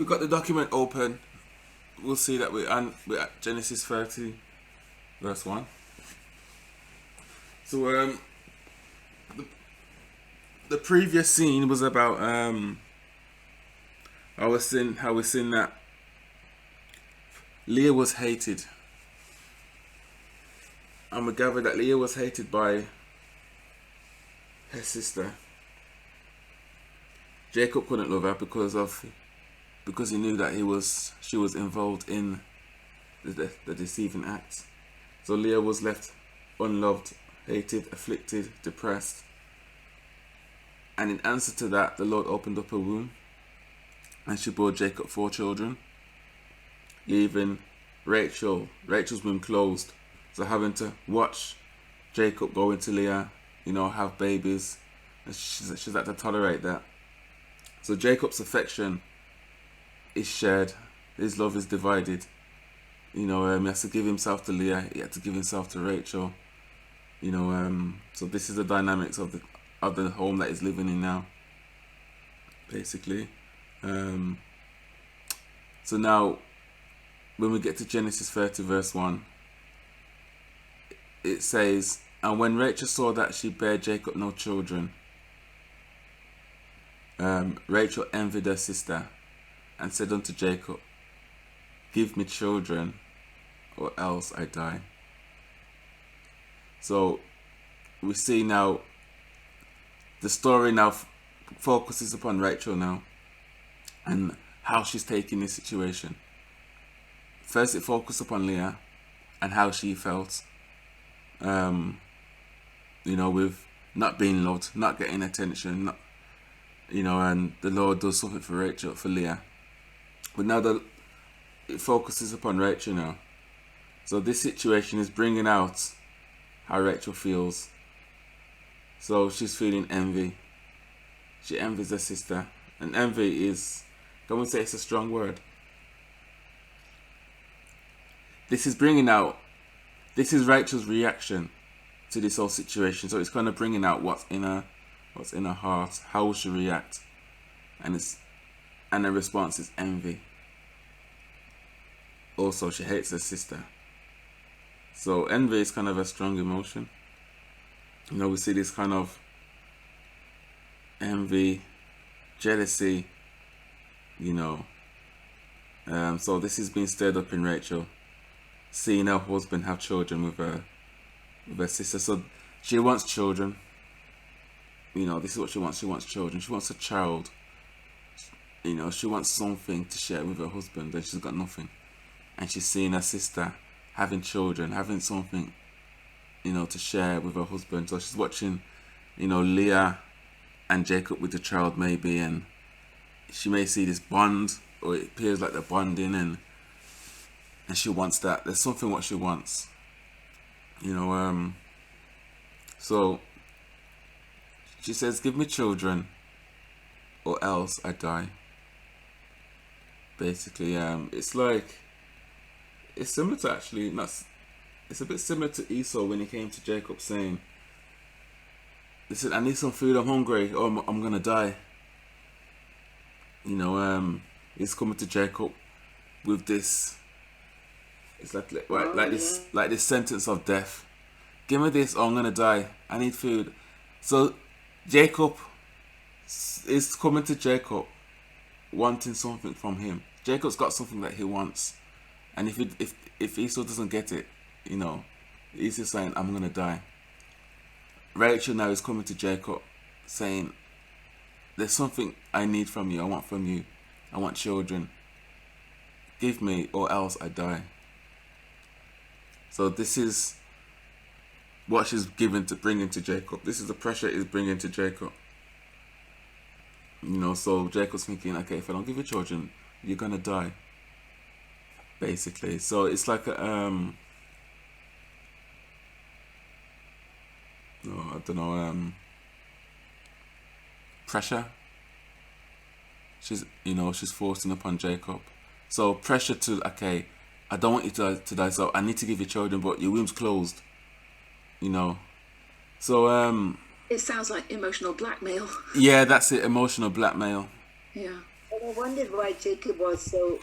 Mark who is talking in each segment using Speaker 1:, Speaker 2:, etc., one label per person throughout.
Speaker 1: we've got the document open, we'll see that we're at Genesis 30, verse 1. So the previous scene was about how we seen that Leah was hated, and we gathered that Leah was hated by her sister. Jacob couldn't love her because he knew that she was involved in the deceiving act. So Leah was left unloved, hated, afflicted, depressed. And in answer to that, the Lord opened up her womb, and she bore Jacob 4 children, leaving Rachel's womb closed. So having to watch Jacob go into Leah, have babies, and she's had to tolerate that. So Jacob's affection is shared, his love is divided. He has to give himself to Leah, he had to give himself to Rachel. So this is the dynamics of the home that he's living in now, basically. So now, when we get to Genesis 30 verse 1, it says, "And when Rachel saw that she bare Jacob no children, Rachel envied her sister, and said unto Jacob, Give me children, or else I die." So we see now, the story now focuses upon Rachel now, and how she's taking this situation. First it focused upon Leah, and how she felt, with not being loved, not getting attention, and the Lord does something for Leah. But now it focuses upon Rachel now. So this situation is bringing out how Rachel feels. So she's feeling envy. She envies her sister. And envy is, I won't say it's a strong word. This is Rachel's reaction to this whole situation. So it's kind of bringing out what's in her heart, how will she react, and her response is envy. Also, she hates her sister. So envy is kind of a strong emotion. We see this kind of envy, jealousy, so this is being stirred up in Rachel, seeing her husband have children with her sister. So she wants children. This is what she wants. She wants children. She wants a child. She wants something to share with her husband, and she's got nothing. And she's seeing her sister having children, having something, to share with her husband. So she's watching, Leah and Jacob with the child maybe, and she may see this bond, or it appears like they're bonding, and she wants that. There's something what she wants. So she says, "Give me children, or else I die." Basically, it's similar to it's a bit similar to Esau when he came to Jacob saying, "Listen, I need some food, I'm hungry, or I'm gonna die." He's coming to Jacob with this, it's like this sentence of death. "Give me this, or I'm gonna die. I need food." So Jacob is coming to Jacob wanting something from him. Jacob's got something that he wants, and if Esau doesn't get it, he's just saying, "I'm gonna die." Rachel now is coming to Jacob saying, "There's something I need from you. I want from you. I want children. Give me, or else I die." So this is what she's bringing to Jacob. This is the pressure is bringing to Jacob. So Jacob's thinking, okay, if I don't give you children, you're gonna die. Basically, so it's like I don't know, pressure. She's forcing upon Jacob. So pressure to, okay, I don't want you to die, so I need to give you children, but your womb's closed. So
Speaker 2: it sounds like emotional blackmail.
Speaker 1: Yeah, that's it, emotional blackmail.
Speaker 2: Yeah. I wondered why Jacob got so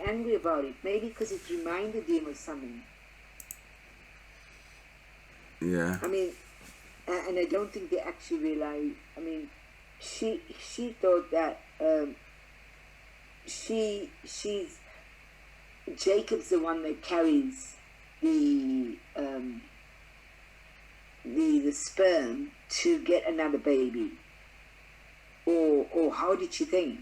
Speaker 2: angry about it. Maybe because it reminded him of something.
Speaker 1: Yeah.
Speaker 2: I mean, and I don't think they actually realized. I mean, she thought that she's Jacob's the one that carries the the sperm to get another baby, or how did she think?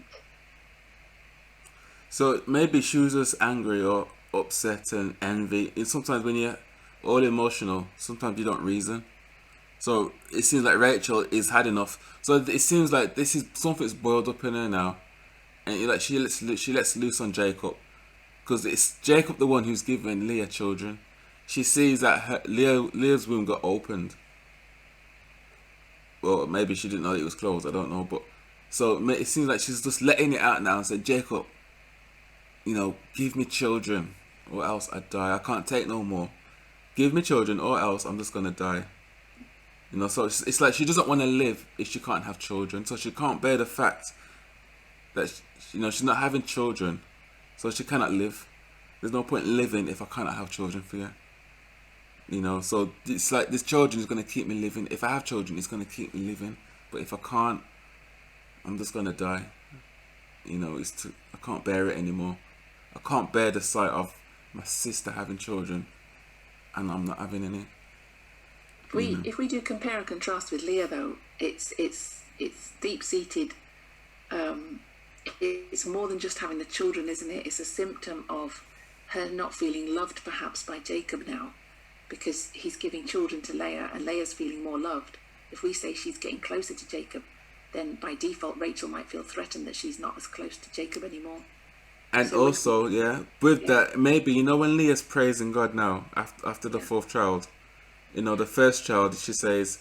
Speaker 1: So maybe she was just angry or upset and envy. It's sometimes when you're all emotional, sometimes you don't reason. So it seems like Rachel is had enough. So it seems like this is something's boiled up in her now, and like she lets loose on Jacob, because it's Jacob the one who's given Leah children. She sees that Leah's womb got opened. Well, maybe she didn't know it was closed. I don't know, but so it seems like she's just letting it out now and said, Jacob, give me children, or else I die. I can't take no more. Give me children, or else I'm just gonna die. So it's like she doesn't want to live if she can't have children. So she can't bear the fact that she's not having children, so she cannot live. There's no point in living if I cannot have children for you. So it's like this children is gonna keep me living. If I have children, it's gonna keep me living. But if I can't, I'm just gonna die. I can't bear it anymore. I can't bear the sight of my sister having children, and I'm not having any.
Speaker 3: If we do compare and contrast with Leah, though, it's deep seated. It's more than just having the children, isn't it? It's a symptom of her not feeling loved, perhaps, by Jacob now, because he's giving children to Leah, and Leah's feeling more loved. If we say she's getting closer to Jacob, then by default Rachel might feel threatened that she's not as close to Jacob anymore.
Speaker 1: And so also, that, maybe when Leah's praising God now after the fourth child, the first child, she says,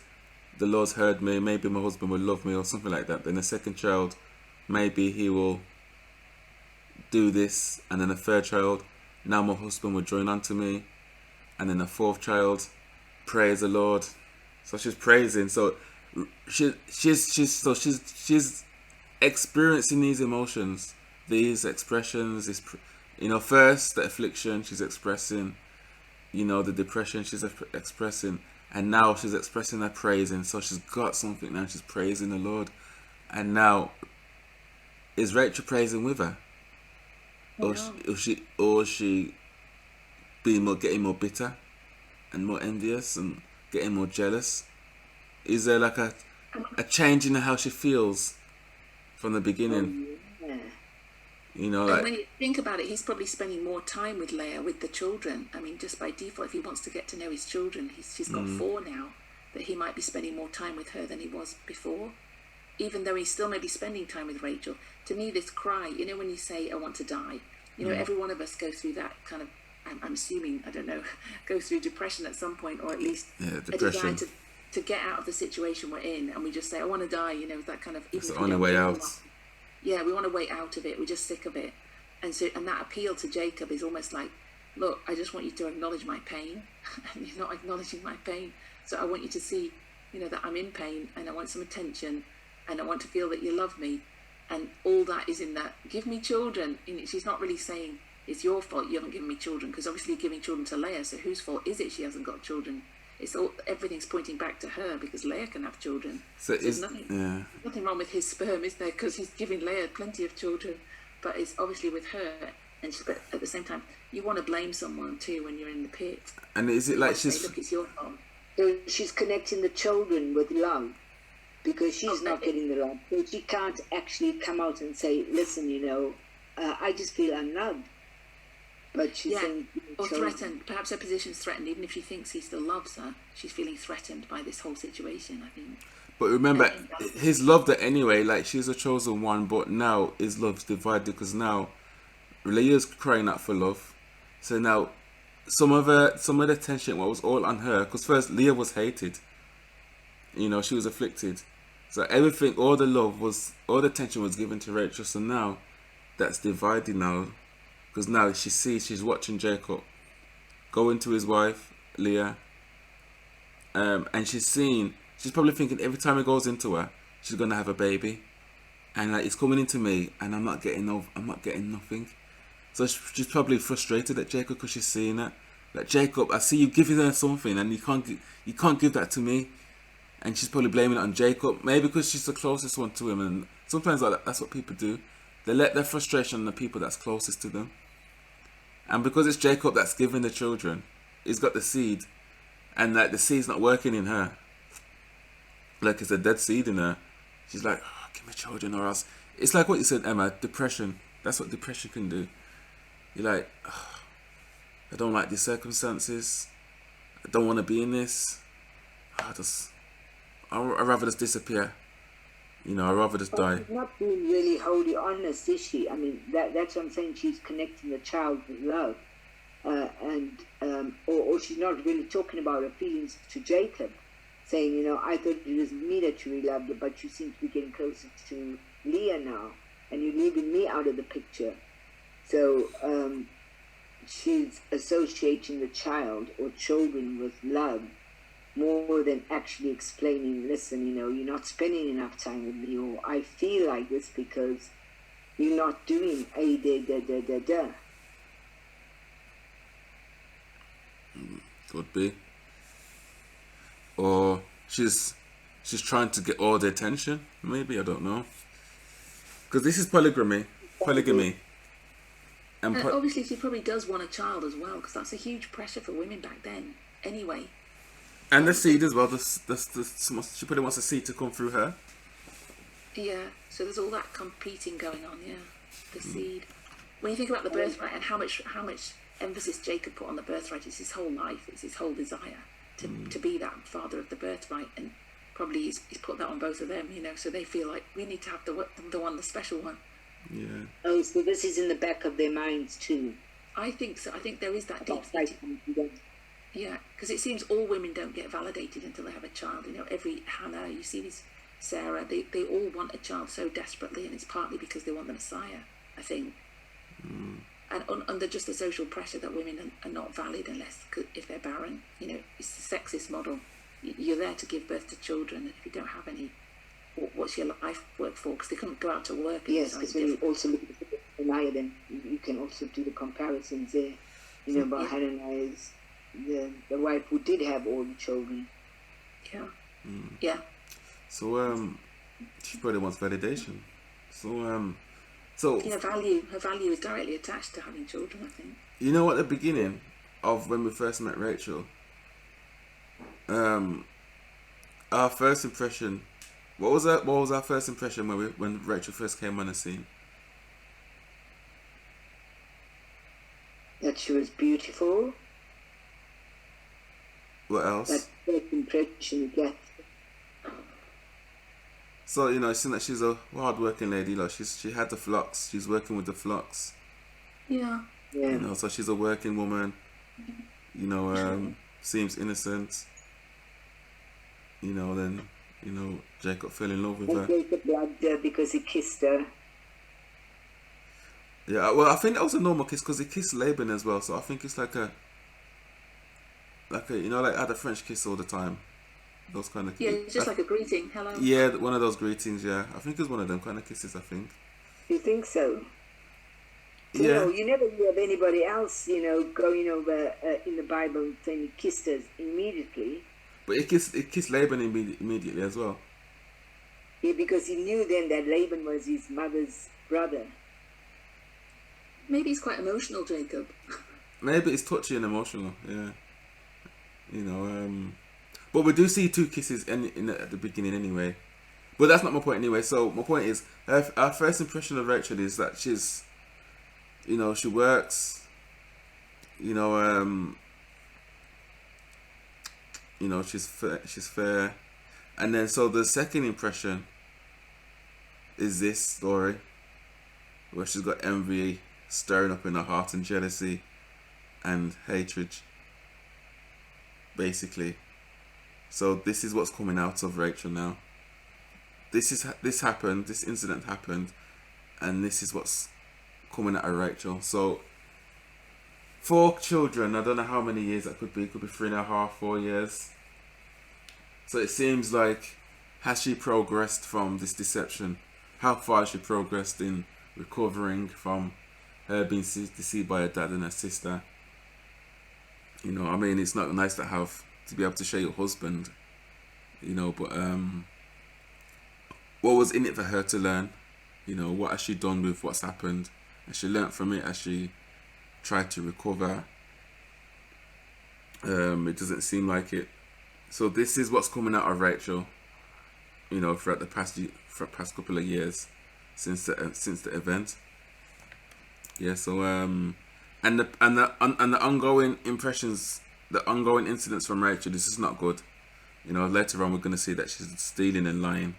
Speaker 1: the Lord's heard me, maybe my husband will love me, or something like that. Then the second child, maybe he will do this. And then the third child, now my husband will join unto me. And then the fourth child, praise the Lord. So she's praising. So she's experiencing these emotions, these expressions. First the affliction she's expressing. The depression she's expressing, and now she's expressing her praising. So she's got something now. She's praising the Lord, and now is Rachel praising with her, or she getting more bitter, and more envious, and getting more jealous? Is there like a change in how she feels from the beginning?
Speaker 3: And when you think about it, he's probably spending more time with Leah, with the children. I mean, just by default, if he wants to get to know his children, she's got 4 now, that he might be spending more time with her than he was before, even though he's still maybe spending time with Rachel. To me, this cry, when you say, I want to die, every one of us goes through that kind of, I'm assuming, I don't know, go through depression at some point, or at least a desire to get out of the situation we're in, and we just say, I want to die, that kind of...
Speaker 1: It's the only way out.
Speaker 3: Yeah, we want to way out of it. We're just sick of it. And that appeal to Jacob is almost like, look, I just want you to acknowledge my pain. And you're not acknowledging my pain. So I want you to see, that I'm in pain, and I want some attention, and I want to feel that you love me. And all that is in that, give me children. And she's not really saying, it's your fault you haven't given me children, because obviously you're giving children to Leah, so whose fault is it she hasn't got children? Everything's pointing back to her, because Leah can have children. So there's nothing wrong with his sperm, is there? Because he's giving Leah plenty of children, but it's obviously with her. But at the same time, you want to blame someone too when you're in the pit.
Speaker 1: And is it like she's...
Speaker 3: look, it's your fault.
Speaker 2: So she's connecting the children with love, because she's not getting the love. So she can't actually come out and say, listen, I just feel unloved. But she's saying,
Speaker 3: or threatened. Perhaps her position's threatened. Even if she thinks he still loves her, she's feeling threatened by this whole situation, I think.
Speaker 1: But remember, he's loved her anyway. Like, she's a chosen one, but now his love's divided, because now Leah's crying out for love. So now some of the attention was all on her, because first Leah was hated. She was afflicted. So everything, all the attention was given to Rachel. So now that's divided now. Because now she's watching Jacob go into his wife, Leah. And she's probably thinking every time he goes into her, she's going to have a baby. and like it's coming into me, and I'm not getting nothing. So she's probably frustrated at Jacob because she's seeing that. Like, Jacob, I see you giving her something, and you can't give that to me. And she's probably blaming it on Jacob, maybe because she's the closest one to him. And sometimes that's what people do. They let their frustration on the people that's closest to them. And because it's Jacob that's giving the children, he's got the seed, and like the seed's not working in her. Like, it's a dead seed in her. She's like, oh, give me children or else. It's like what you said, Emma, depression. That's what depression can do. You're like, oh, I don't like these circumstances. I don't want to be in this. I'd rather just disappear. You know, I'd rather just die.
Speaker 2: She's not being really wholly honest, is she? I mean, that's what I'm saying. She's connecting the child with love. Or she's not really talking about her feelings to Jacob. Saying, you know, I thought it was me that you really loved, but you seem to be getting closer to Leah now. And you're leaving me out of the picture. So she's associating the child or children with love more than actually explaining, listen, you know, you're not spending enough time with me, or I feel like this because you're not doing a da.
Speaker 1: Could be. Or she's trying to get all the attention, maybe, I don't know. Because this is polygamy.
Speaker 3: And obviously she probably does want a child as well, because that's a huge pressure for women back then anyway.
Speaker 1: And the seed as well. She probably wants the seed to come through her.
Speaker 3: Yeah, so there's all that competing going on. Yeah, the seed. When you think about the birthright and how much emphasis Jacob put on the birthright, it's his whole life, it's his whole desire to be that father of the birthright, and probably he's put that on both of them. You know, so they feel like we need to have the special one.
Speaker 1: Yeah.
Speaker 2: Oh, so this is in the back of their minds too.
Speaker 3: I think so. I think there is that deep. Yeah, because it seems all women don't get validated until they have a child. You know, every Hannah, you see this Sarah, they all want a child so desperately, and it's partly because they want the Messiah, I think. And under just the social pressure that women are not valid if they're barren. You know, it's the sexist model. You're there to give birth to children, and if you don't have any, what's your life work for? Because they couldn't go out to work.
Speaker 2: Yes, because when you also look at the Messiah, then you can also do the comparisons there. You know, about Hananiah's the wife who did have all the children.
Speaker 3: Yeah. Yeah.
Speaker 1: So she probably wants validation. So
Speaker 3: her value is directly attached to having children, I think.
Speaker 1: You know, at the beginning of when we first met Rachel, our first impression, what was our first impression when Rachel first came on the scene?
Speaker 2: That she was beautiful.
Speaker 1: What else?
Speaker 2: That first impression you get.
Speaker 1: So, you know, seeing that she's a hard-working lady, like she had the flocks, she's working with the flocks.
Speaker 3: Yeah.
Speaker 1: You know, so she's a working woman. You know, seems innocent. You know, then, you know, Jacob fell in love with her.
Speaker 2: Jacob loved her because he kissed her.
Speaker 1: Yeah, well, I think that was a normal kiss because he kissed Laban as well. So I think it's like a you know, like I had a French kiss all the time. Those kind of.
Speaker 3: Yeah, it's just like a greeting. Hello.
Speaker 1: Yeah, one of those greetings. Yeah, I think it's one of them kind of kisses. I think.
Speaker 2: You think so?
Speaker 1: Yeah.
Speaker 2: You know, you never hear of anybody else, you know, going over in the Bible saying he kissed us immediately.
Speaker 1: But he kissed Laban immediately as well.
Speaker 2: Yeah, because he knew then that Laban was his mother's brother.
Speaker 3: Maybe he's quite emotional, Jacob.
Speaker 1: Maybe it's touchy and emotional. Yeah. You know, but we do see two kisses at the beginning anyway. But that's not my point anyway. So my point is, our first impression of Rachel is that she's, you know, she works. You know, she's fair, and then so the second impression is this story, where she's got envy stirring up in her heart and jealousy, and hatred. Basically, so this is what's coming out of Rachel now. This happened. This incident happened, and this is what's coming out of Rachel. So, 4 children. I don't know how many years that could be. It could be 3.5, 4 years. So it seems like, has she progressed from this deception how far she progressed in recovering from her being deceived by her dad and her sister. You know, I mean, it's not nice to be able to share your husband, you know, but what was in it for her to learn? You know, what has she done with what's happened? Has she learnt from it? Has she tried to recover? It doesn't seem like it. So this is what's coming out of Rachel, you know, throughout the past couple of years since the event. Yeah. So and the ongoing impressions, the ongoing incidents from Rachel. This is not good. You know, later on we're going to see that she's stealing and lying.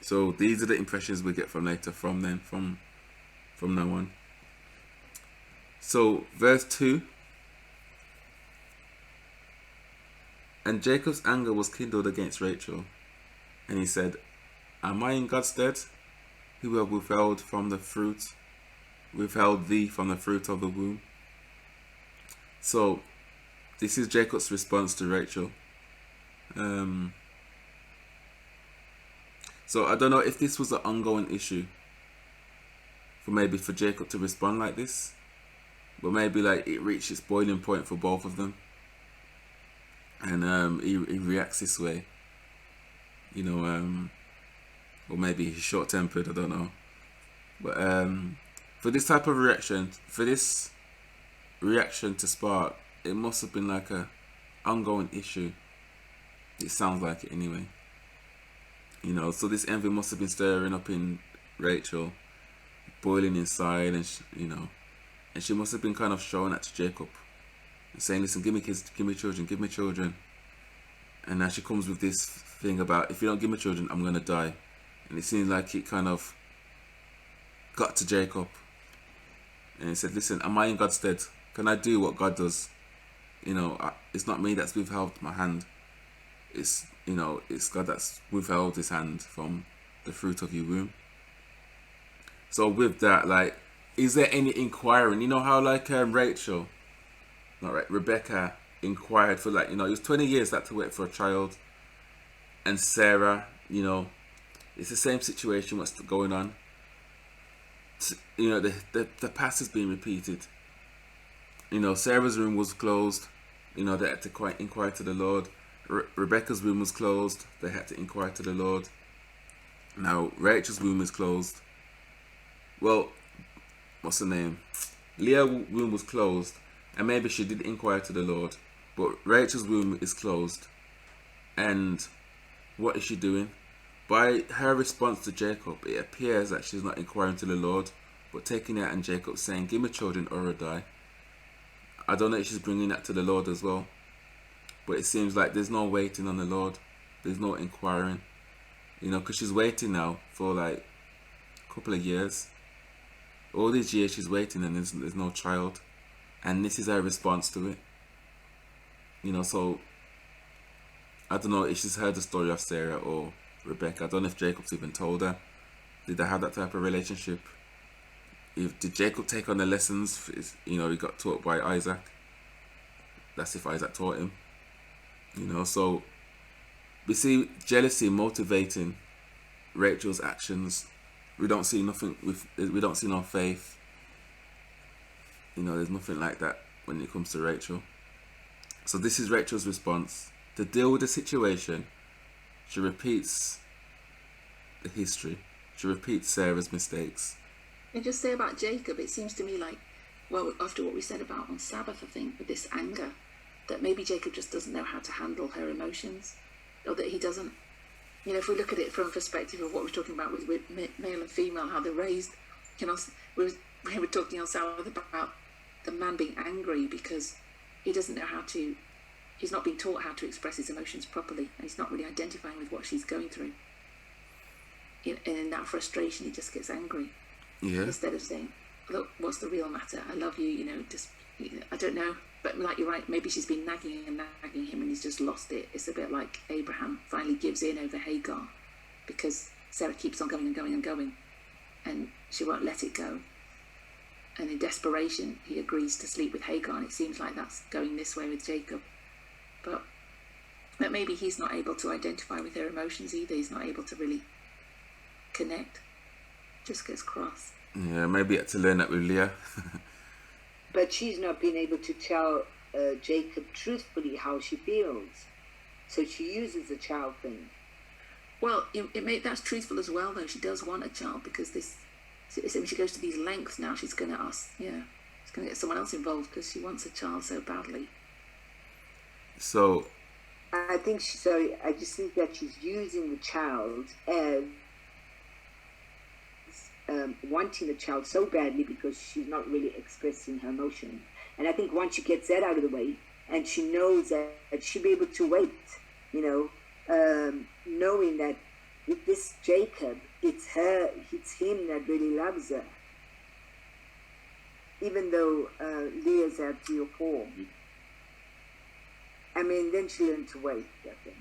Speaker 1: So these are the impressions we get from now on. So verse 2. And Jacob's anger was kindled against Rachel, and he said, Am I in God's stead, who have withheld thee from the fruit of the womb? So this is Jacob's response to Rachel. So I don't know if this was an ongoing issue for Jacob to respond like this, but maybe like it reached its boiling point for both of them, and he reacts this way, you know, or maybe he's short-tempered, I don't know, but for this type of reaction, to spark, it must have been like a ongoing issue. It sounds like it anyway. You know, so this envy must have been stirring up in Rachel, boiling inside, and and she must have been kind of showing that to Jacob, and saying, "Listen, give me kids, give me children." And now she comes with this thing about, if you don't give me children, I'm gonna die. And it seems like it kind of got to Jacob, and he said, "Listen, am I in God's stead? Can I do what God does? You know, it's not me that's withheld my hand. It's God that's withheld his hand from the fruit of your womb." So with that, like, is there any inquiring? You know how like Rebecca inquired for, like, you know, it was 20 years that to wait for a child, and Sarah, you know, it's the same situation. What's going on? You know, the past is being repeated. You know, Sarah's room was closed. You know, they had to inquire to the Lord. Rebecca's room was closed. They had to inquire to the Lord. Now Rachel's room is closed. Well, what's her name? Leah's room was closed, and maybe she did inquire to the Lord, but Rachel's room is closed. And what is she doing? By her response to Jacob, it appears that she's not inquiring to the Lord, but taking it and Jacob saying, "Give me children or I die." I don't know if she's bringing that to the Lord as well. But it seems like there's no waiting on the Lord. There's no inquiring. You know, because she's waiting now for like a couple of years. All these years she's waiting, and there's no child. And this is her response to it. You know, so I don't know if she's heard the story of Sarah or Rebecca. I don't know if Jacob's even told her. Did they have that type of relationship? Did Jacob take on the lessons? You know, he got taught by Isaac. That's if Isaac taught him. You know, so we see jealousy motivating Rachel's actions. We don't see nothing we don't see no faith. You know, there's nothing like that when it comes to Rachel. So this is Rachel's response. To deal with the situation, she repeats the history. She repeats Sarah's mistakes.
Speaker 3: And just say about Jacob, it seems to me like, well, after what we said about on Sabbath, I think, with this anger, that maybe Jacob just doesn't know how to handle her emotions, or that he doesn't, you know, if we look at it from a perspective of what we're talking about with male and female, how they're raised, you know, we were talking on Sabbath about the man being angry because he doesn't know he's not being taught how to express his emotions properly, and he's not really identifying with what she's going through. And in that frustration, he just gets angry.
Speaker 1: Yeah.
Speaker 3: Instead of saying, "Look, what's the real matter? I love you, you know, just, you know, I don't know." But like, you're right, maybe she's been nagging him, and he's just lost it. It's a bit like Abraham finally gives in over Hagar because Sarah keeps on going and going and going, and she won't let it go. And in desperation, he agrees to sleep with Hagar, and it seems like that's going this way with Jacob. But maybe he's not able to identify with her emotions either. He's not able to really connect. Just gets cross.
Speaker 1: Yeah, maybe had to learn that with Leah.
Speaker 2: But she's not been able to tell Jacob truthfully how she feels. So she uses the child thing.
Speaker 3: Well, that's truthful as well, though. She does want a child because when she goes to these lengths now, she's going to ask, she's going to get someone else involved because she wants a child so badly.
Speaker 1: So
Speaker 2: I just think that she's using the child as wanting a child so badly because she's not really expressing her emotion. And I think once she gets that out of the way, and she knows that she'll be able to wait, knowing that with this Jacob, it's him that really loves her. Even though Leah's at 3 or 4. I mean, then she learned to wait, I think.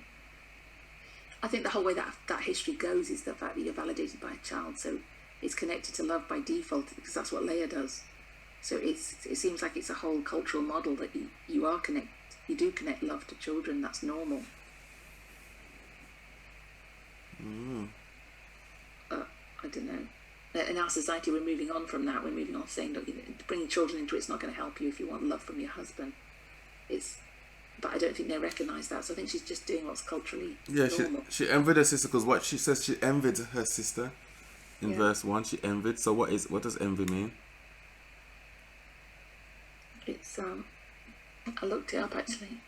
Speaker 3: I think the whole way that history goes is the fact that you're validated by a child, so it's connected to love by default because that's what Leah does. So it seems like it's a whole cultural model that you do connect love to children. That's normal. I don't know. In our society, we're moving on from that. We're moving on saying, look, bringing children into it's not going to help you if you want love from your husband. But I don't think they recognise that. So I think she's just doing what's culturally normal.
Speaker 1: She envied her sister because what she says, she envied her sister in verse 1. She envied. So what does envy mean?
Speaker 3: It's I looked it up actually.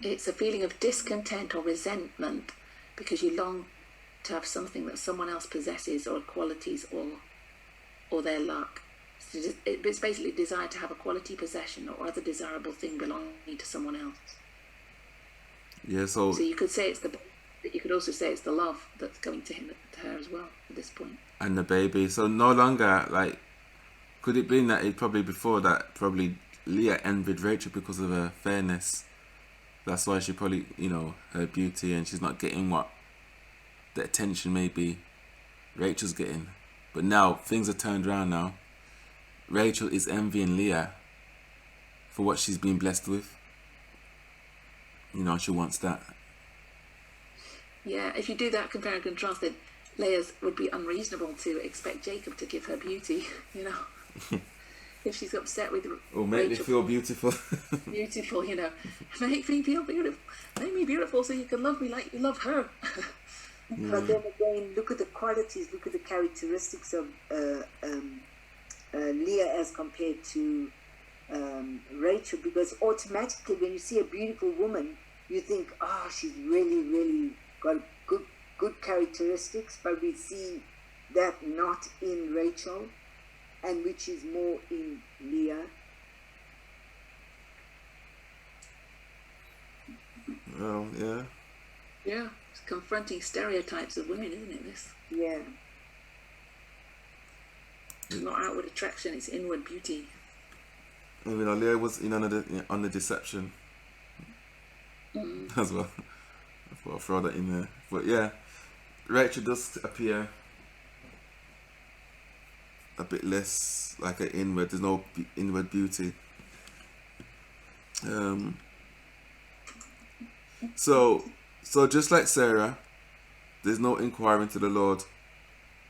Speaker 3: It's a feeling of discontent or resentment because you long to have something that someone else possesses, or qualities, or their luck. So it's basically a desire to have a quality possession or other desirable thing belonging to someone else.
Speaker 1: Yeah. So
Speaker 3: you could say you could also say it's the love that's going to her as well at this point.
Speaker 1: And the baby. So no longer could it be that it probably before that probably Leah envied Rachel because of her fairness. That's why she probably, her beauty, and she's not getting what the attention maybe Rachel's getting. But now things are turned around now. Rachel is envying Leah for what she's been blessed with. She wants that.
Speaker 3: Yeah, if you do that compare and contrast, then Leah's would be unreasonable to expect Jacob to give her beauty, If she's upset with
Speaker 1: Or make me feel beautiful.
Speaker 3: Beautiful, Make me feel beautiful. Make me beautiful so you can love me like you love her.
Speaker 2: But then again, look at the qualities, look at the characteristics of Leah as compared to Rachel, because automatically when you see a beautiful woman, you think, she's really, really got good characteristics, but we see that not in Rachel, and which is more in Leah.
Speaker 1: Well, yeah.
Speaker 3: Yeah, it's confronting stereotypes of women, isn't it, this?
Speaker 2: Yeah.
Speaker 3: It's not outward attraction, it's inward beauty.
Speaker 1: Leah was on the deception as well. I thought I'll throw that in there. But yeah, Rachel does appear a bit less like an inward. There's no inward beauty. So just like Sarah, there's no inquiry into the Lord.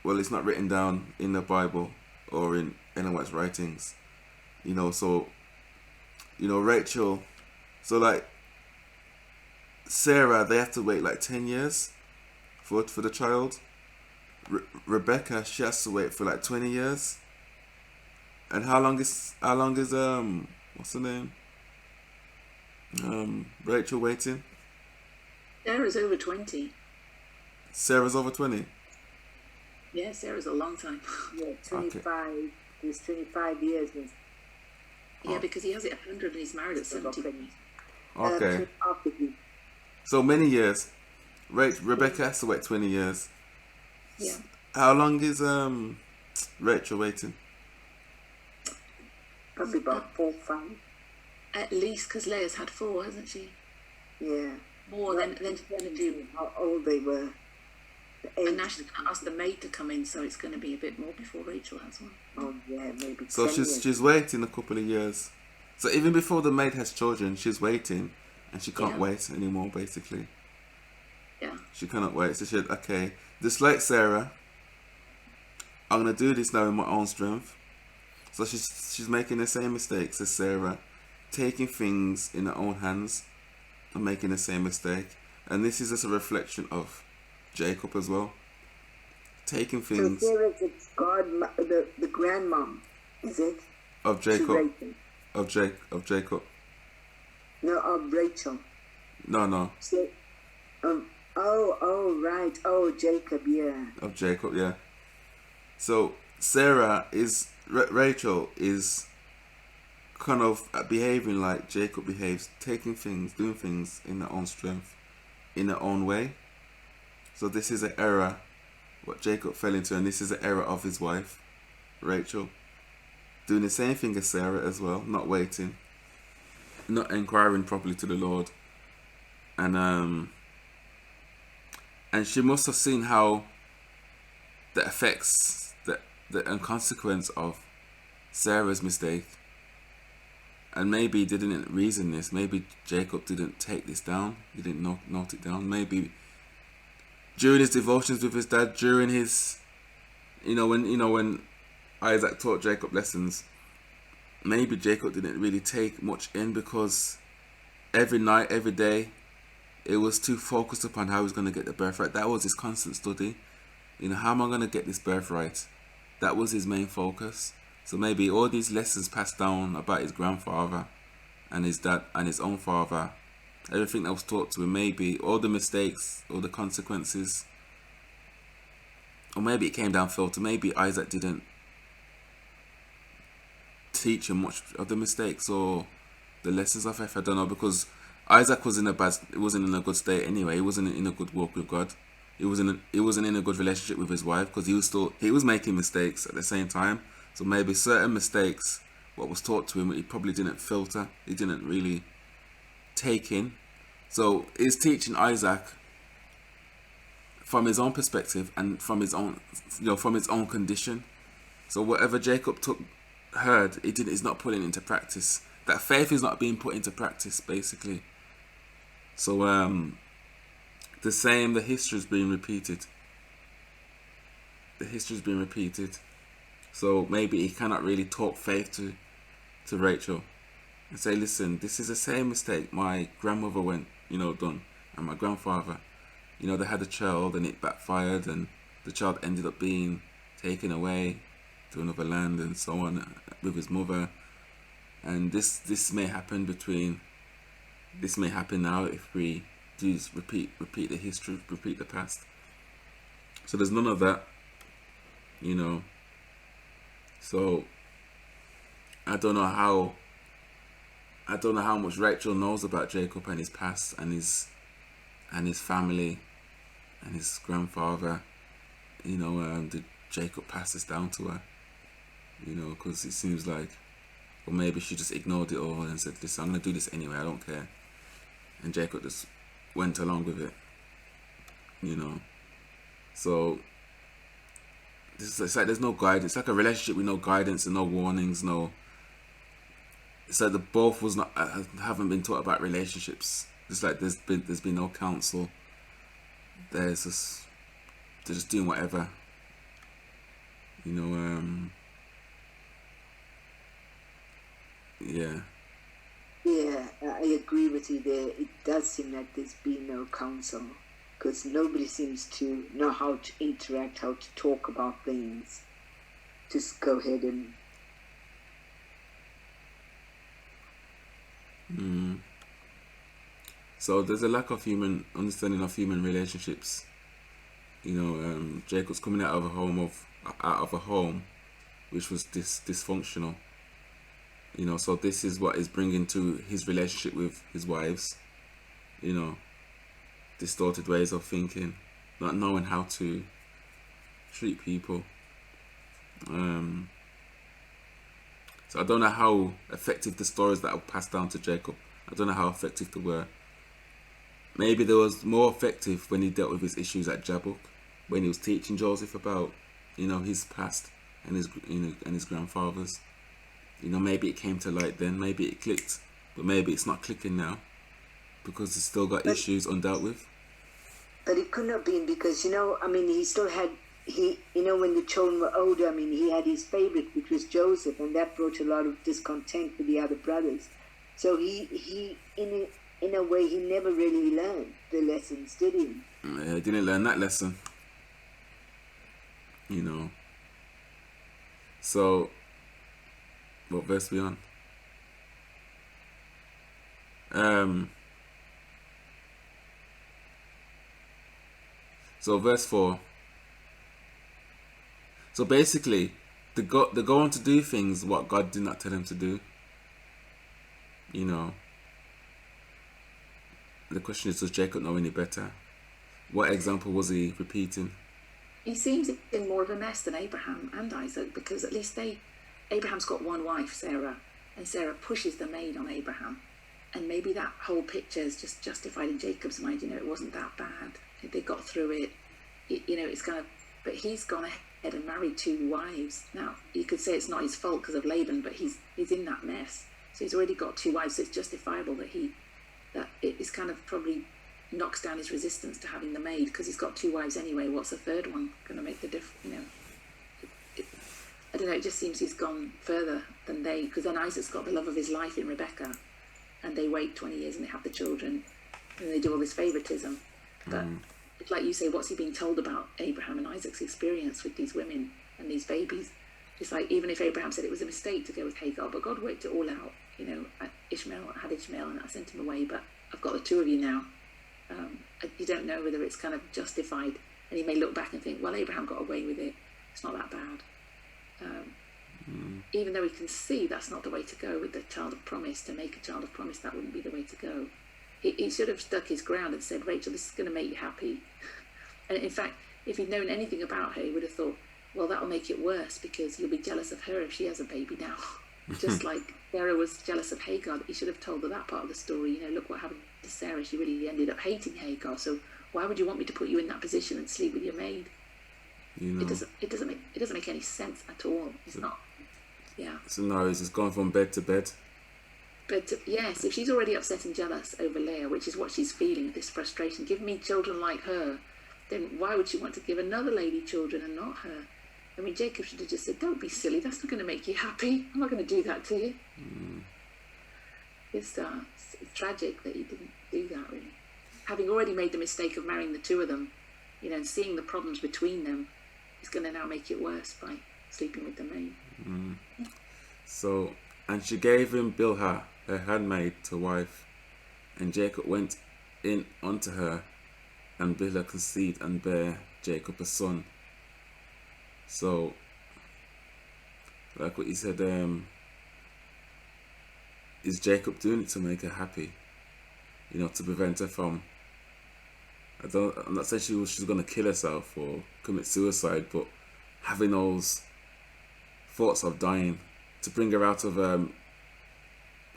Speaker 1: Well, it's not written down in the Bible or in anyone's writings. Rachel. So like Sarah, they have to wait like 10 years for the child. Rebecca, she has to wait for like 20 years. And how long is what's her name? Rachel waiting?
Speaker 3: Sarah's over 20.
Speaker 1: Sarah's over 20?
Speaker 3: Yeah, Sarah's a long time.
Speaker 2: Yeah, 25. Okay. There's 25 years.
Speaker 3: Yeah, because he has it 100 and he's married at 70.
Speaker 1: Okay. So many years. Rebecca has to wait 20 years.
Speaker 3: Yeah.
Speaker 1: How long is Rachel waiting?
Speaker 2: Probably about 4 or 5.
Speaker 3: At least, because Leah's had 4, hasn't she?
Speaker 2: Yeah.
Speaker 3: More than she's going to do.
Speaker 2: How old they were.
Speaker 3: And now she's going to ask the maid to come in, so it's going to be a bit more before Rachel has one.
Speaker 2: Oh yeah, maybe.
Speaker 1: So she's waiting a couple of years. So even before the maid has children, she's waiting, and she can't wait anymore, basically.
Speaker 3: Yeah.
Speaker 1: She cannot wait. So she said, okay, just like Sarah, I'm gonna do this now in my own strength. So she's making the same mistakes as Sarah, taking things in her own hands and making the same mistake. And this is just a reflection of Jacob as well, taking
Speaker 2: So
Speaker 1: things
Speaker 2: Sarah's the grandmom, is it?
Speaker 1: of
Speaker 2: To
Speaker 1: Jacob,
Speaker 2: Rachel.
Speaker 1: of Jacob.
Speaker 2: No, of Rachel.
Speaker 1: No,
Speaker 2: So, oh, right. Oh, Jacob, yeah.
Speaker 1: of Jacob, yeah. So Sarah is Rachel is kind of behaving like Jacob behaves, taking things, doing things in their own strength, in their own way. So this is an error what Jacob fell into, and this is an error of his wife, Rachel, doing the same thing as Sarah as well, not waiting, not inquiring properly to the Lord, and she must have seen how the effects, the consequence of Sarah's mistake. And maybe they didn't reason this. Maybe Jacob didn't take this down. He didn't note it down. Maybe during his devotions with his dad, during his, when Isaac taught Jacob lessons, maybe Jacob didn't really take much in, because every night, every day, it was too focused upon how he was going to get the birthright. That was his constant study. How am I going to get this birthright? That was his main focus. So maybe all these lessons passed down about his grandfather and his dad and his own father, everything that was taught to him, maybe all the mistakes, all the consequences, or maybe it came down filter. Maybe Isaac didn't teach him much of the mistakes or the lessons of faith. I don't know, because Isaac was wasn't in a good state anyway. He wasn't in a good walk with God. He wasn't in a good relationship with his wife, because he was making mistakes at the same time. So maybe certain mistakes, what was taught to him, he probably didn't filter. He didn't really take in. So he's teaching Isaac from his own perspective and from his own, from his own condition. So whatever Jacob heard, he's not putting into practice. That faith is not being put into practice, basically. So the history is being repeated. The history is being repeated. So maybe he cannot really talk faith to Rachel and say, listen, this is the same mistake my grandmother done, and my grandfather. They had a child and it backfired, and the child ended up being taken away to another land and so on with his mother. And this may happen now if we do repeat the history, repeat the past. So there's none of that, So I don't know how much Rachel knows about Jacob and his past and his family and his grandfather. Did Jacob pass this down to her? Because it seems like, or maybe she just ignored it all and said, listen, I'm going to do this anyway, I don't care. And Jacob just went along with it. So it's like there's no guidance. It's like a relationship with no guidance and no warnings, it's like the both haven't been taught about relationships. It's like there's been no counsel. They're just doing whatever. Yeah.
Speaker 2: Yeah, I agree with you there. It does seem like there's been no counsel, because nobody seems to know how to interact, how to talk about things. Just go ahead and...
Speaker 1: So there's a lack of understanding of human relationships. Jacob's coming out of a home which was dysfunctional. So this is what is bringing to his relationship with his wives. Distorted ways of thinking, not knowing how to treat people. So I don't know how effective the stories that were passed down to Jacob, I don't know how effective they were. Maybe they was more effective when he dealt with his issues at Jabbok, when he was teaching Joseph about, his past and his grandfather's. Maybe it came to light then, maybe it clicked, but maybe it's not clicking now, because he's still got issues undealt with.
Speaker 2: But it could not have been because, I mean, he still had, when the children were older, I mean, he had his favorite, which was Joseph, and that brought a lot of discontent with the other brothers. So he in a way, he never really learned the lessons, did he?
Speaker 1: Yeah, he didn't learn that lesson. So, what verse we on? So verse 4. So basically, they go on to do things what God did not tell them to do. The question is, does Jacob know any better? What example was he repeating?
Speaker 3: He seems in more of a mess than Abraham and Isaac, because at least Abraham's got one wife, Sarah, and Sarah pushes the maid on Abraham. And maybe that whole picture is just justified in Jacob's mind. It wasn't that bad. They got through it. It's kind of, but he's gone ahead and married 2 wives. Now, you could say it's not his fault because of Laban, but he's in that mess. So he's already got 2 wives, so it's justifiable that it's kind of probably knocks down his resistance to having the maid, because he's got 2 wives anyway. What's the third one going to make the difference? I don't know, it just seems he's gone further than they, because then Isaac's got the love of his life in Rebecca, and they wait 20 years and they have the children, and they do all this favouritism. But it's like you say, what's he being told about Abraham and Isaac's experience with these women and these babies? It's like, even if Abraham said it was a mistake to go with Hagar, but God worked it all out. I had Ishmael and I sent him away, but I've got the 2 of you now. You don't know whether it's kind of justified, and he may look back and think, well, Abraham got away with it, it's not that bad. Even though he can see that's not the way to go with the child of promise. To make a child of promise, that wouldn't be the way to go. He should have stuck his ground and said, Rachel, this is going to make you happy. And in fact, if he'd known anything about her, he would have thought, well, that'll make it worse, because you'll be jealous of her if she has a baby now. Just like Sarah was jealous of Hagar. He should have told her that part of the story. Look what happened to Sarah. She really ended up hating Hagar. So why would you want me to put you in that position and sleep with your maid? It doesn't make any sense at all. It's not. Yeah.
Speaker 1: So now he's just gone from bed to bed.
Speaker 3: But yes, if she's already upset and jealous over Leah, which is what she's feeling, this frustration, give me children like her, then why would she want to give another lady children and not her? I mean, Jacob should have just said, don't be silly, that's not going to make you happy. I'm not going to do that to you. It's tragic that he didn't do that, really. Having already made the mistake of marrying the 2 of them, and seeing the problems between them, he's going to now make it worse by sleeping with the maid.
Speaker 1: So, and she gave him Bilhah, her handmaid, to wife. And Jacob went in unto her, and Bilhah conceived and bare Jacob a son. So, like what you said, is Jacob doing it to make her happy? To prevent her from, I'm not saying she's going to kill herself or commit suicide, but having those thoughts of dying to bring her out of, I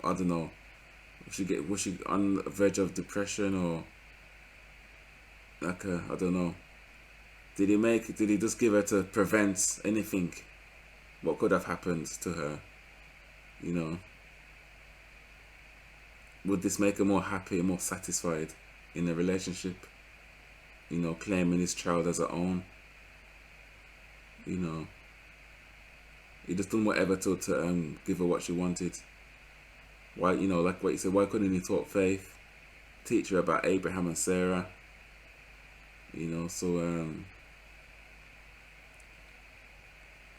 Speaker 1: don't know, was she on the verge of depression, or like, I don't know. Did he just give her to prevent anything what could have happened to her? Would this make her more happy and more satisfied in the relationship? Claiming his child as her own. He just done whatever to give her what she wanted. Why, like what you said, why couldn't he taught faith? Teach her about Abraham and Sarah?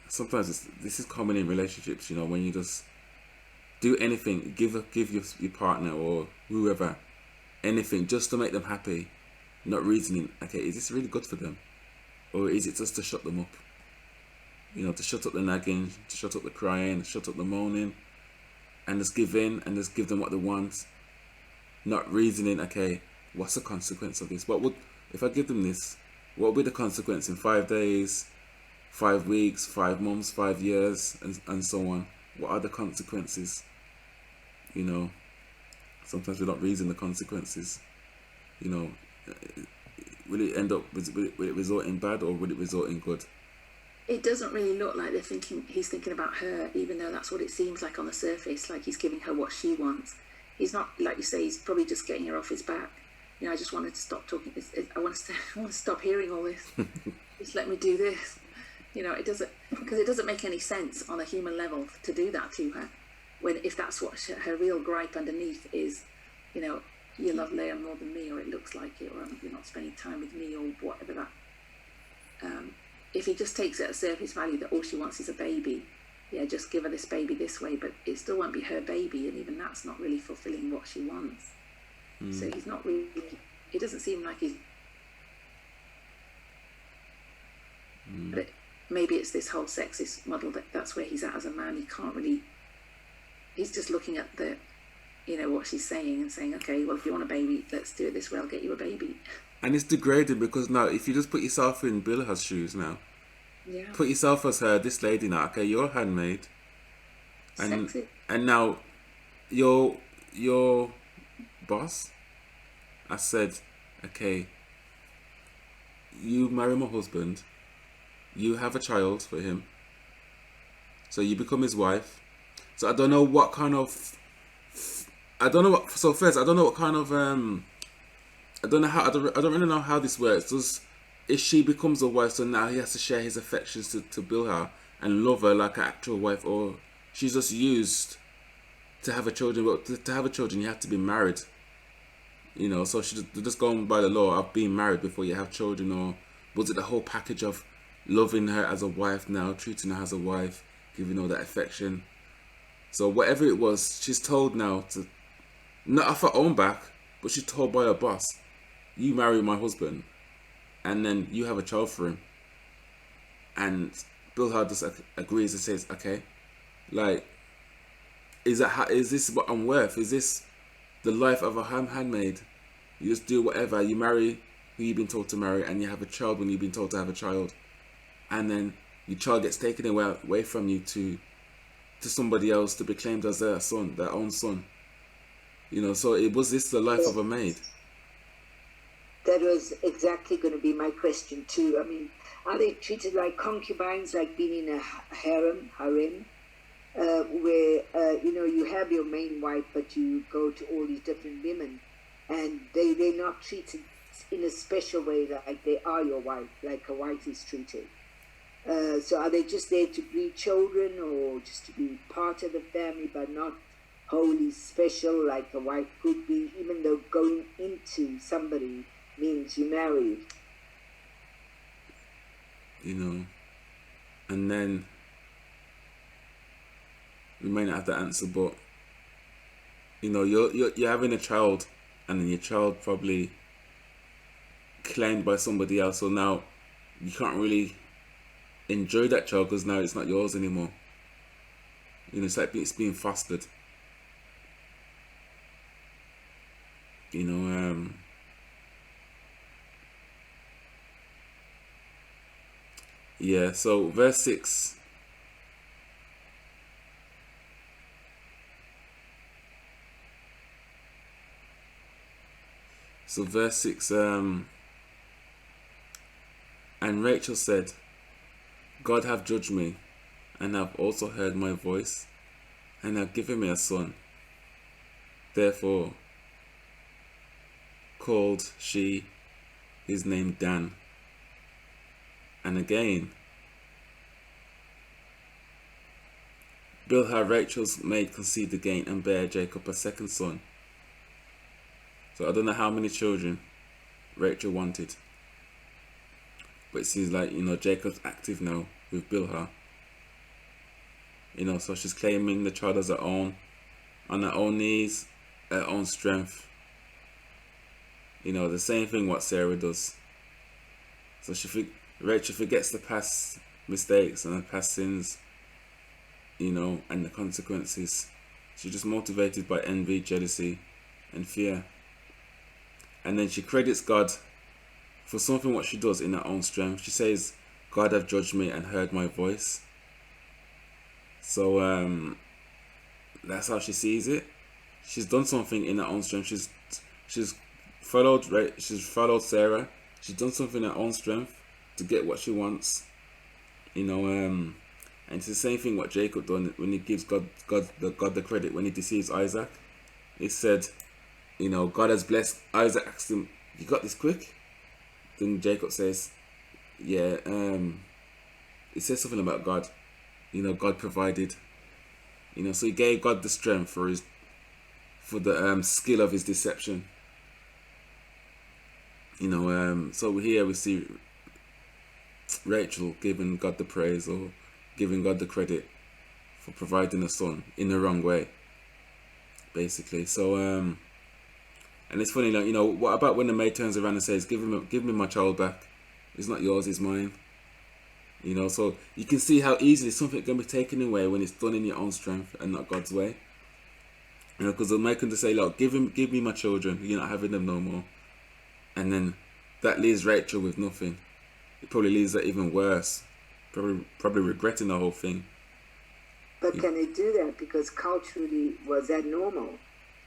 Speaker 1: Sometimes this is common in relationships, when you just do anything, give your partner or whoever anything just to make them happy, not reasoning, okay, is this really good for them? Or is it just to shut them up? To shut up the nagging, to shut up the crying, shut up the moaning, and just give in and just give them what they want. Not reasoning, okay, what's the consequence of this? If I give them this, what will be the consequence in 5 days, 5 weeks, 5 months, 5 years, and so on? What are the consequences? Sometimes we don't reason the consequences. Will it end up, will it result in bad, or will it result in good?
Speaker 3: It doesn't really look like he's thinking about her, even though that's what it seems like on the surface, like he's giving her what she wants. He's not, like you say, he's probably just getting her off his back. you know, I just wanted to stop talking. I want to stop hearing all this. Just let me do this. You know, it doesn't make any sense on a human level to do that to her, when if that's what her real gripe underneath is, you know, you love Leon more than me, or it looks like it, or you're not spending time with me, or whatever that. If he just takes it at surface value that all she wants is a baby, yeah, just give her this baby this way, but it still won't be her baby, and even that's not really fulfilling what she wants. So he's not really. It doesn't seem like he's. But maybe it's this whole sexist model that's where he's at as a man. He can't really. He's just looking at the, you know, what she's saying and saying, okay, well, if you want a baby, let's do it this way. I'll get you a baby.
Speaker 1: And it's degrading because now, if you just put yourself in Bilha's shoes now,
Speaker 3: Yeah.
Speaker 1: put yourself as her, this lady now. Okay, you're a handmaid,
Speaker 3: Sexy.
Speaker 1: and now your boss has said, okay, you marry my husband, you have a child for him, so you become his wife. So I don't know what kind of, I don't know what. So first, I don't know what kind of I don't know how. I don't really know how this works. Does if she becomes a wife, so now he has to share his affections to Bilha and love her like an actual wife, or she's just used to have a children. But to have a children, you have to be married. You know, so she just going by the law of being married before you have children, or was it the whole package of loving her as a wife now, treating her as a wife, giving her that affection? So whatever it was, she's told now to, not off her own back, but she's told by her boss, you marry my husband, and then you have a child for him. And Bilha just agrees and says, okay, like, is this what I'm worth? Is this the life of a handmaid? You just do whatever, you marry who you've been told to marry, and you have a child when you've been told to have a child. And then your child gets taken away from you to somebody else to be claimed as their son, their own son. You know, so was this the life of a maid?
Speaker 2: That was exactly going to be my question too. I mean, are they treated like concubines, like being in a harem, where you know, you have your main wife, but you go to all these different women, and they're not treated in a special way like they are your wife, like a wife is treated. So are they just there to breed children, or just to be part of the family, but not wholly special like a wife could be, even though going into somebody means you married?
Speaker 1: You know, and then we may not have the answer, but you know, you're having a child, and then your child probably claimed by somebody else, so now you can't really enjoy that child because now it's not yours anymore. You know, it's like it's being fostered. You know, yeah, so verse 6. So verse 6, and Rachel said, God have judged me, and have also heard my voice, and have given me a son. Therefore called she his name Dan. And again, Bilhah, Rachel's maid, conceived again and bare Jacob a second son. So I don't know how many children Rachel wanted, but it seems like, you know, Jacob's active now with Bilhah. You know, so she's claiming the child as her own, on her own knees, her own strength. You know, the same thing what Sarah does. So Rachel forgets the past mistakes and the past sins, you know, and the consequences. She's just motivated by envy, jealousy, and fear. And then she credits God for something what she does in her own strength. She says, God have judged me and heard my voice. So that's how she sees it. She's done something in her own strength. She's followed Sarah. She's done something in her own strength to get what she wants. You know, and it's the same thing what Jacob done when he gives God the credit when he deceives Isaac. He said, God has blessed. Isaac asked him, "You got this quick?" Then Jacob says, "Yeah." It says something about God. God provided. So he gave God the strength for the skill of his deception. So here we see Rachel giving God the praise or giving God the credit for providing a son in the wrong way, basically. So and it's funny, what about when the maid turns around and says, give me my child back. It's not yours, it's mine. So you can see how easily something can be taken away when it's done in your own strength and not God's way. Because they'll make them to say, look, give me my children, you're not having them no more. And then that leaves Rachel with nothing. It probably leaves her even worse, probably regretting the whole thing.
Speaker 2: But can they do that? Because culturally, was that normal?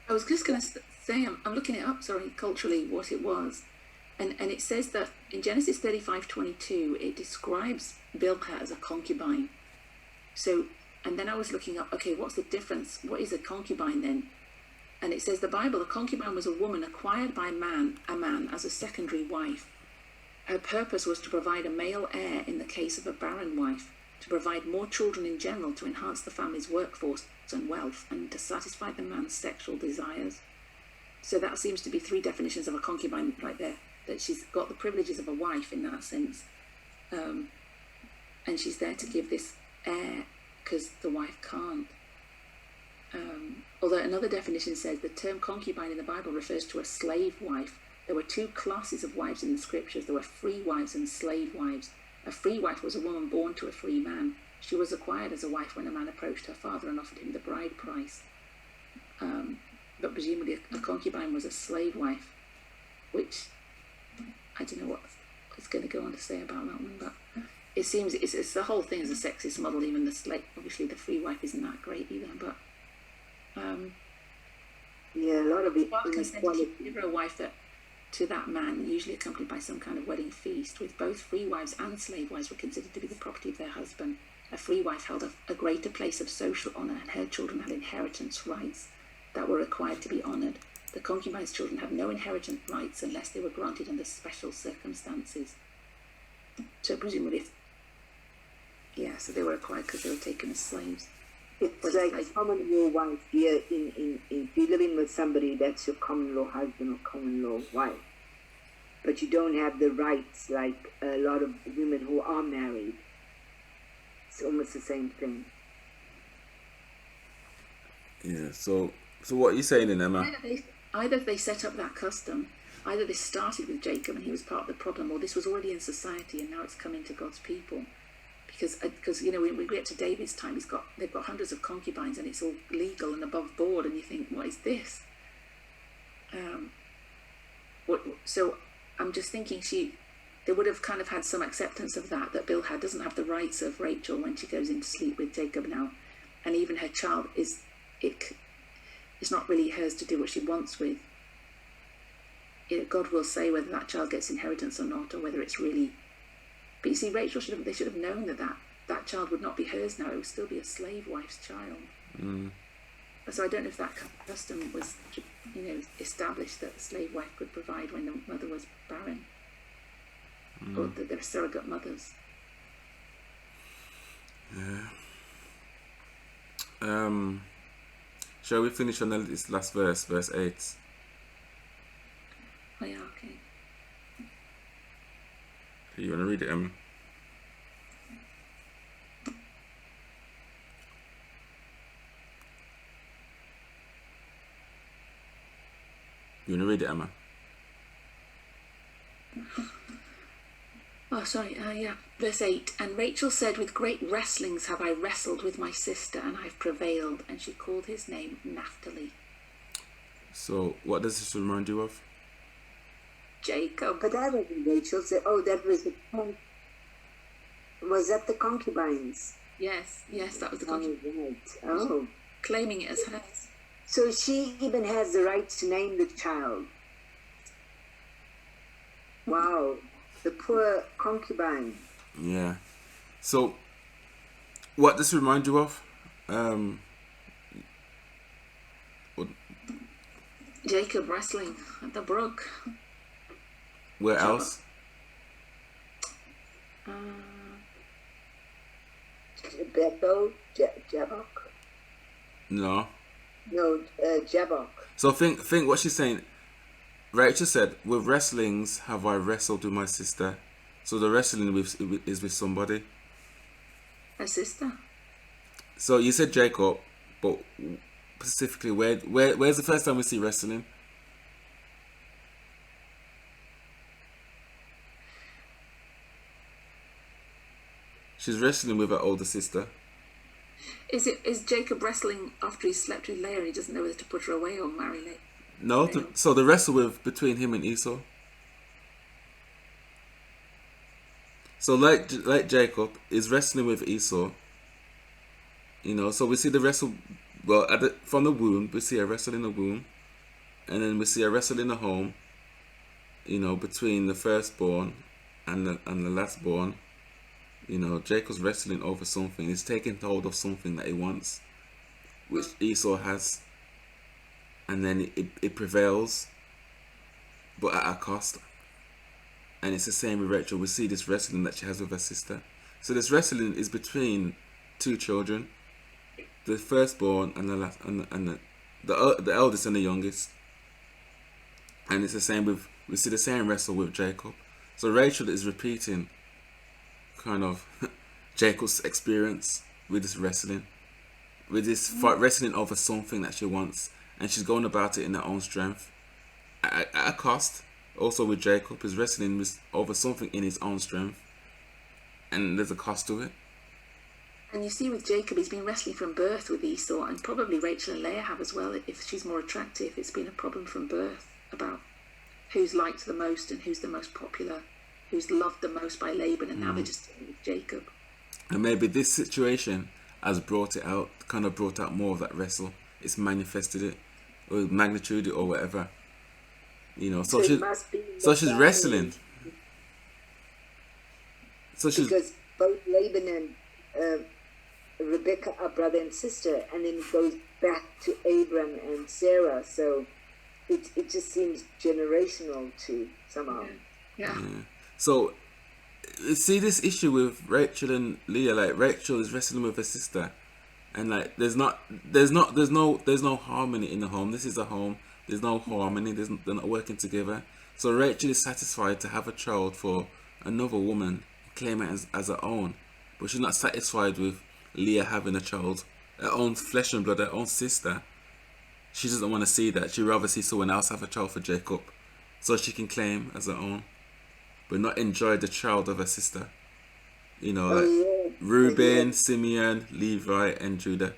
Speaker 3: I was just going to say, I'm looking it up, culturally, what it was. And it says that in Genesis 35:22, it describes Bilhah as a concubine. So, and then I was looking up, okay, what's the difference? What is a concubine then? And it says the Bible, a concubine was a woman acquired by a man as a secondary wife. Her purpose was to provide a male heir in the case of a barren wife, to provide more children in general, to enhance the family's workforce and wealth, and to satisfy the man's sexual desires. So that seems to be 3 definitions of a concubine right there, that she's got the privileges of a wife in that sense. And she's there to give this heir because the wife can't. Although another definition says the term concubine in the Bible refers to a slave wife. There were 2 classes of wives in the scriptures. There were free wives and slave wives. A free wife was a woman born to a free man. She was acquired as a wife when a man approached her father and offered him the bride price. But presumably a concubine was a slave wife, which I don't know what it's going to go on to say about that one, but it seems it's the whole thing is a sexist model. Even the slave, obviously the free wife isn't that great either, but
Speaker 2: yeah, a lot of it.
Speaker 3: Give her a wife to that man, usually accompanied by some kind of wedding feast, with both free wives and slave wives were considered to be the property of their husband. A free wife held a greater place of social honour, and her children had inheritance rights that were required to be honoured. The concubine's children had no inheritance rights unless they were granted under special circumstances. So presumably, so they were acquired because they were taken as slaves.
Speaker 2: It's like a common law wife here. If you're living with somebody, that's your common law husband or common law wife. But you don't have the rights like a lot of women who are married. It's almost the same thing.
Speaker 1: Yeah, so what are you saying then, Emma?
Speaker 3: Either they set up that custom, either this started with Jacob and he was part of the problem, or this was already in society and now it's come into God's people. Because when we get to David's time, they've got hundreds of concubines and it's all legal and above board, and you think, what is this? So I'm just thinking they would have kind of had some acceptance of that Bilhah doesn't have the rights of Rachel when she goes in to sleep with Jacob now, and even her child it's not really hers to do what she wants with. God will say whether that child gets inheritance or not, or whether it's really. But you see, Rachel should have known that child would not be hers now. It would still be a slave wife's child.
Speaker 1: Mm.
Speaker 3: So I don't know if that custom was, established that the slave wife could provide when the mother was barren, or that they're surrogate mothers.
Speaker 1: Yeah. Shall we finish on this last verse 8?
Speaker 3: Oh yeah, okay.
Speaker 1: You want to read it, Emma? You want to read it, Emma?
Speaker 3: Oh, sorry, yeah. Verse 8, and Rachel said, with great wrestlings have I wrestled with my sister, and I've prevailed, and she called his name Naphtali.
Speaker 1: So, what does this remind you of?
Speaker 3: Jacob.
Speaker 2: But that wasn't Rachel. That was was that the concubines?
Speaker 3: Yes, that was the concubine.
Speaker 2: Right. Oh.
Speaker 3: Claiming it as hers.
Speaker 2: So she even has the right to name the child. Wow. The poor concubine.
Speaker 1: Yeah. So, what does it remind you of?
Speaker 3: Jacob wrestling at the brook.
Speaker 1: Where
Speaker 3: Jabbok.
Speaker 1: else?
Speaker 2: Bethel, Jabbok.
Speaker 1: No.
Speaker 2: No, Jabbok.
Speaker 1: So think what she's saying. Rachel said, "With wrestlings have I wrestled with my sister." So the wrestling is with somebody.
Speaker 3: Her sister.
Speaker 1: So you said Jacob, but specifically, where's the first time we see wrestling? She's wrestling with her older sister.
Speaker 3: Is Jacob wrestling after he slept with Leah and he doesn't know whether to put her away or marry Leah?
Speaker 1: No, so the wrestle with between him and Esau. So like Jacob is wrestling with Esau. You know, so we see the wrestle. Well, from the womb, we see a wrestle in the womb, and then we see a wrestle in the home. You know, between the firstborn and the lastborn. You know, Jacob's wrestling over something. He's taking hold of something that he wants, which Esau has, and then it prevails, but at a cost. And it's the same with Rachel. We see this wrestling that she has with her sister. So this wrestling is between two children, the firstborn and the eldest and the youngest. And it's the same we see the same wrestle with Jacob. So Rachel is repeating kind of Jacob's experience with this wrestling, with this fight, wrestling over something that she wants, and she's going about it in her own strength at a cost. Also with Jacob, is wrestling over something in his own strength, and there's a cost to it.
Speaker 3: And you see with Jacob, he's been wrestling from birth with Esau, and probably Rachel and Leah have as well. If she's more attractive, it's been a problem from birth about who's liked the most and who's the most popular, who's loved the most by Laban, and now they're just doing with Jacob.
Speaker 1: And maybe this situation has brought it out, kind of brought out more of that wrestle. It's manifested it, or magnitude it, or whatever. You know, so she's wrestling. So she's
Speaker 2: because both Laban and Rebecca are brother and sister, and then it goes back to Abram and Sarah. So it just seems generational to somehow.
Speaker 3: Yeah.
Speaker 1: So, see this issue with Rachel and Leah. Like Rachel is wrestling with her sister, and like there's no harmony in the home. This is a home. There's no harmony. They're not working together. So Rachel is satisfied to have a child for another woman, claim it as her own, but she's not satisfied with Leah having a child, her own flesh and blood, her own sister. She doesn't want to see that. She'd rather see someone else have a child for Jacob, so she can claim as her own, but not enjoy the child of her sister. You know, like Reuben, Simeon, Levi, and Judah.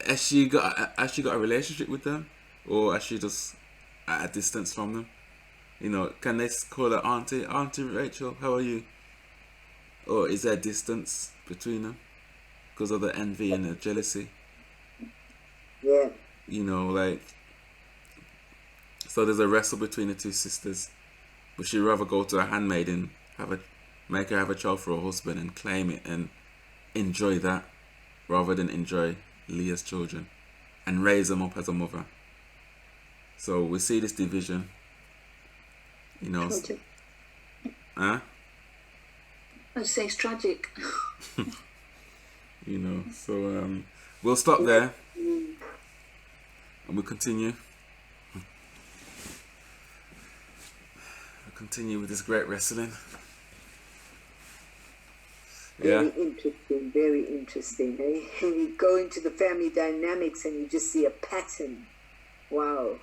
Speaker 1: Has she got a relationship with them, or is she just at a distance from them? You know, can they call her Auntie Rachel? How are you? Or is there distance between them because of the envy and the jealousy?
Speaker 2: Yeah.
Speaker 1: You know, like, so there's a wrestle between the two sisters. But she'd rather go to a handmaiden, make her have a child for her husband and claim it and enjoy that, rather than enjoy Leah's children and raise them up as a mother. So we see this division. You know,
Speaker 3: I'd say it's tragic.
Speaker 1: You know, so we'll stop there and we'll continue. Continue with this great wrestling.
Speaker 2: Very interesting, very interesting. Eh? You go into the family dynamics and you just see a pattern. Wow.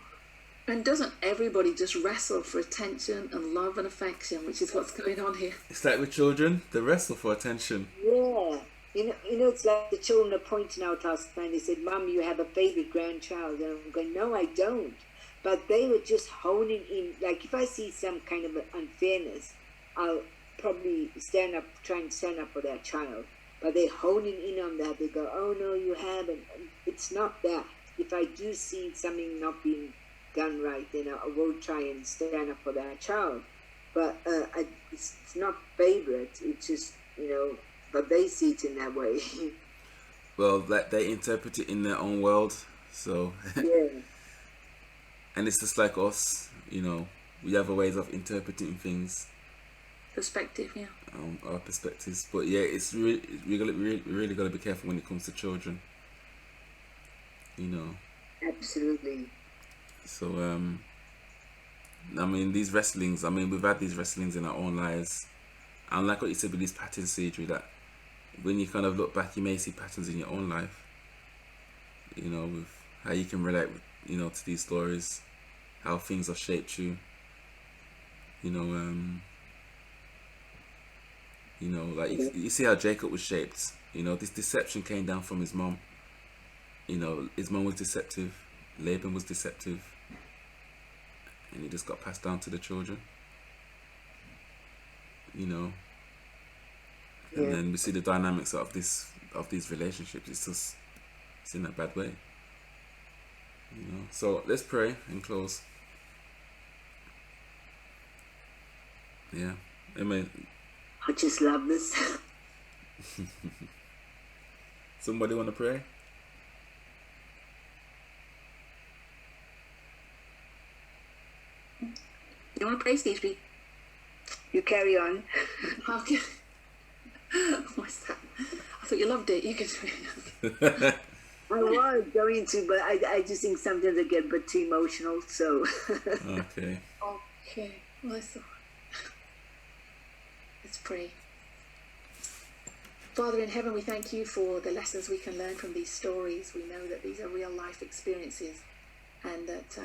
Speaker 3: And doesn't everybody just wrestle for attention and love and affection, which is what's going on here?
Speaker 1: It's like with children, they wrestle for attention.
Speaker 2: Yeah. You know, it's like the children are pointing out last night. They said, Mom, you have a favorite grandchild. And I'm going, no, I don't. But they were just honing in. Like, if I see some kind of unfairness, I'll probably try and stand up for that child. But they're honing in on that. They go, oh, no, you haven't. It's not that. If I do see something not being done right, then I will try and stand up for that child. But it's not favorite. It's just, you know, but they see it in that way.
Speaker 1: Well, they interpret it in their own world. So
Speaker 2: yeah.
Speaker 1: And it's just like us, you know, we have a ways of interpreting things,
Speaker 3: Perspective, yeah.
Speaker 1: our perspectives. But yeah, it's really gotta be careful when it comes to children, you know.
Speaker 2: Absolutely.
Speaker 1: So I mean, these wrestlings. I mean, we've had these wrestlings in our own lives, and like what you said with these patterns, Cedric, that when you kind of look back, you may see patterns in your own life. You know, with how you can relate, with, you know, to these stories, how things have shaped you. You know, like you see how Jacob was shaped. You know, this deception came down from his mom. You know, his mom was deceptive, Laban was deceptive, and it just got passed down to the children. You know, and then we see the dynamics of these relationships. It's in a bad way. You know, so let's pray and close. Yeah, amen.
Speaker 2: I just love this.
Speaker 1: Somebody want to pray?
Speaker 3: You want to pray, Stevie?
Speaker 2: You carry on.
Speaker 3: Okay. What's that? I thought you loved it. You could pray.
Speaker 2: I was going to, but I just think sometimes I get a bit too emotional, so.
Speaker 1: Okay.
Speaker 3: Okay. Well, let's pray. Father in heaven, we thank you for the lessons we can learn from these stories. We know that these are real life experiences, and that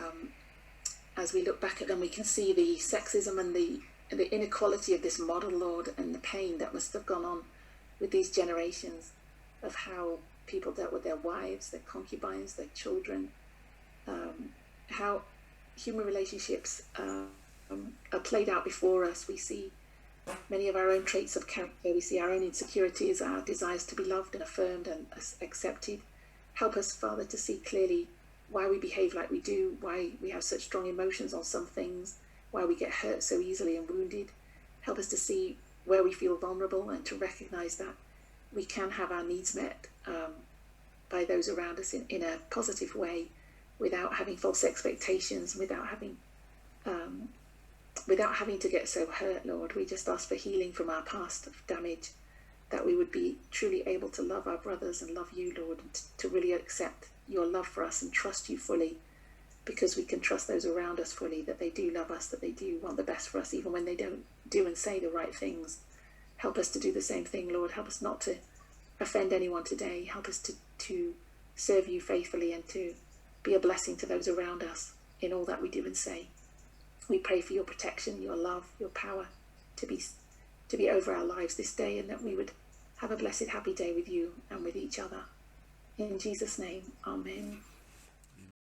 Speaker 3: as we look back at them, we can see the sexism and the inequality of this model, Lord, and the pain that must have gone on with these generations of how people dealt with their wives, their concubines, their children, how human relationships are played out before us. We see many of our own traits of character. We see our own insecurities, our desires to be loved and affirmed and accepted. Help us, Father, to see clearly why we behave like we do, why we have such strong emotions on some things, why we get hurt so easily and wounded. Help us to see where we feel vulnerable and to recognize that we can have our needs met by those around us in a positive way, without having false expectations, without having to get so hurt, Lord. We just ask for healing from our past of damage, that we would be truly able to love our brothers and love you, Lord, and to really accept your love for us and trust you fully, because we can trust those around us fully, that they do love us, that they do want the best for us, even when they don't do and say the right things. Help us to do the same thing, Lord. Help us not to offend anyone today. Help us to serve you faithfully and to be a blessing to those around us in all that we do and say. We pray for your protection, your love, your power to be over our lives this day, and that we would have a blessed, happy day with you and with each other. In Jesus' name, amen.